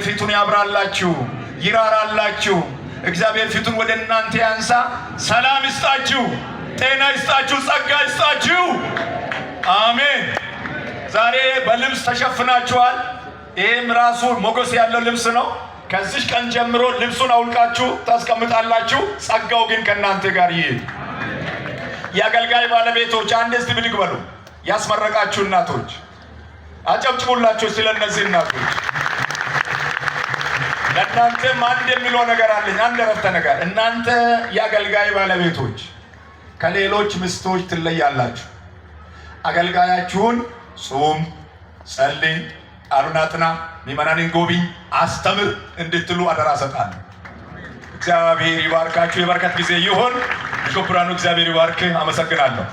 ፊቱን ያብራላችሁ ይራራላችሁ እግዚአብሔር ፊቱን ወደ እናንተ ያንሳ ሰላም ይስጣችሁ ጤና ይስጣችሁ ጸጋ ይስጣችሁ አሜን ዛሬ በልብስ ተሸፍናችኋል ይሄም ራሱ ሞገስ ያለው ልብስ ነው ከዚህ ቀን ጀምሮ ልብሱን አውልቃችሁ ታስቀምጣላችሁ ጸጋው ግን ከናንተ ጋር ይሄድ ያገልጋይ ባለቤቶች አንድ እስቲ ብድግ በሉ ያስመረቃችሁ እናቶች አጨብጭቡላችሁ ስለነዚህ እናቶች ለእናንተ አንድ የሚለው ነገር አለኝ አንድ ረፍተ ነገር እናንተ ያገልጋይ ባለቤቶች ከሌሎች ምስቶች ትለያላችሁ አገልጋያችሁን ጾም ጸልይ አሩናጥና ሚመናንን ጎብኝ አስተምር እንድትሉ አደራ ሰጣለሁ እግዚአብሔር ይባርካችሁ የበረከት ጊዜ ይሁን ቢሾፕ ብርሃኑ እግዚአብሔር ይባርክ አመሰግናለሁ